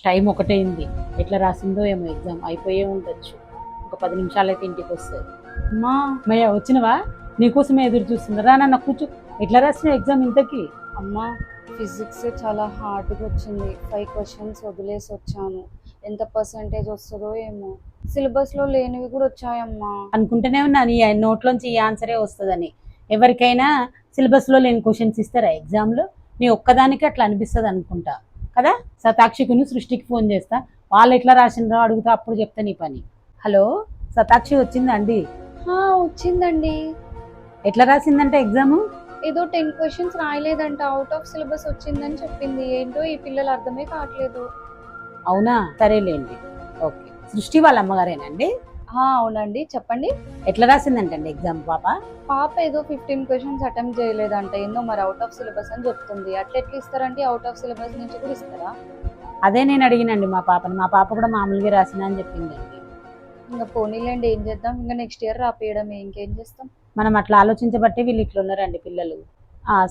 Time ఒకటైంది. ఎట్లా రాసిందో ఏమో exam అయిపోయే ఉండొచ్చు. ఒక 10 నిమిషాలు అయితే ఇంటికి వస్తుంది. అమ్మా మయ్య వచ్చినవా? నీకోసమే ఎదురు చూస్తుందరా. నన్ను కూర్చో. ఎట్లా రాసిన ఎగ్జామ్ ఇంతకి? అమ్మా ఫిజిక్స్ చాలా హార్డ్గా వచ్చింది. 5 క్వశ్చన్స్ వదిలేసి వచ్చాను. ఎంత పర్సంటేజ్ వస్తుందో ఏమో. సిలబస్లో లేనివి కూడా వచ్చాయమ్మా. అనుకుంటూనే ఉన్నా నీ నోట్లోంచి ఈ ఆన్సరే వస్తుందని. ఎవరికైనా సిలబస్లో లేని క్వశ్చన్స్ ఇస్తారా ఎగ్జామ్లో? నీ ఒక్కదానికి అట్లా అనిపిస్తుంది అనుకుంటా కదా. శతాక్షికును సృష్టికి ఫోన్ చేస్తా, వాళ్ళు ఎట్లా రాసినరో అడుగుతా, అప్పుడు చెప్తా నీ పని. హలో, శతాక్షి వచ్చిందా అండి? వచ్చిందండి. ఎట్లా రాసిందంటే ఎగ్జాము? ఏదో 10 క్వశ్చన్స్ రాయలేదంట, అవుట్ ఆఫ్ సిలబస్ వచ్చిందని చెప్పింది. ఏంటో ఈ పిల్లలు అర్థమే కావట్లేదు. అవునా, సరేలేండి. ఓకే, సృష్టి వాళ్ళ అమ్మగారేనండి? అవునండి, చెప్పండి. ఎట్లా రాసిందంటండి ఎగ్జామ్ పాప ఏదో 15 క్వశ్చన్స్ అటెంప్ట్ చేయలేదంట. ఏందో మరి అవుట్ ఆఫ్ సిలబస్ అని చెప్తుంది. అట్లా ఎట్లా ఇస్తారండి? అవుట్ ఆఫ్ సిలబస్ నుంచి కూడా ఇస్తారా? అదే నేను అడిగినండి మా పాపని. మా పాప కూడా మామూలుగా రాసిన అని చెప్పిందండి. ఇంకా పోనీలేండి, ఏం చేద్దాం. ఇంకా నెక్స్ట్ ఇయర్ రాపియడమే, ఇంకేం చేస్తాం. మనం అట్లా ఆలోచించబట్టి వీళ్ళు ఇట్లా ఉన్నారండి పిల్లలు.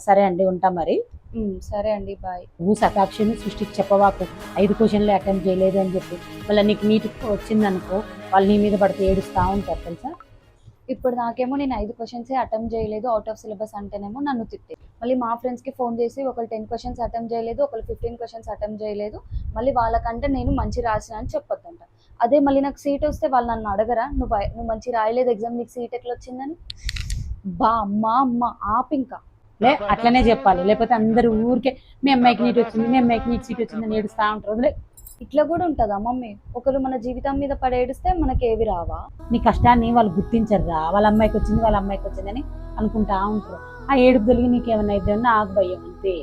సరే అండి, ఉంటా మరి. సరే అండి, బాయ్. నువ్వు శతాక్షిని సృష్టికి చెప్పవాకు 5 క్వశ్చన్లు అటెంప్ట్ చేయలేదు అని చెప్పి. మళ్ళీ నీకు నీట్ వచ్చిందనుకో, వాళ్ళు నీ మీద పడితే ఏడుస్తూ ఉంటారు తెలుసా. ఇప్పుడు నాకేమో నేను 5 క్వశ్చన్సే అటెంప్ట్ చేయలేదు అవుట్ ఆఫ్ సిలబస్ అంటేనేమో నన్ను తిట్టే. మళ్ళీ మా ఫ్రెండ్స్కి ఫోన్ చేసి ఒకరు 10 క్వశ్చన్స్ అటెంప్ట్ చేయలేదు, ఒకరు 15 క్వశ్చన్స్ అటెంప్ట్ చేయలేదు, మళ్ళీ వాళ్ళకంటే నేను మంచి రాసిన అని చెప్పొద్దంట. అదే మళ్ళీ నాకు సీట్ వస్తే వాళ్ళు నన్ను అడగరా, నువ్వు మంచి రాయలేదు ఎగ్జామ్, నీకు సీట్ ఎట్లా వచ్చిందని? అమ్మ ఆపింకా. అట్లనే చెప్పాలి, లేకపోతే అందరు ఊరికే మీ అమ్మాయికి నీట్ వచ్చింది, మీ అమ్మాయికి నీట్ సీట్ వచ్చిందని ఏడుస్తూ ఉంటారు. ఇట్లా కూడా ఉంటుందా మమ్మీ? ఒకరు మన జీవితం మీద పడేడిస్తే మనకి ఏవి రావా? నీ కష్టాన్ని వాళ్ళు గుర్తించరురా. వాళ్ళ అమ్మాయికి వచ్చింది, వాళ్ళ అమ్మాయికి వచ్చిందని అనుకుంటా ఉంటారు. ఆ ఏడుపు కలిగి నీకేమన్నా అయితే నాకు భయం అంతే.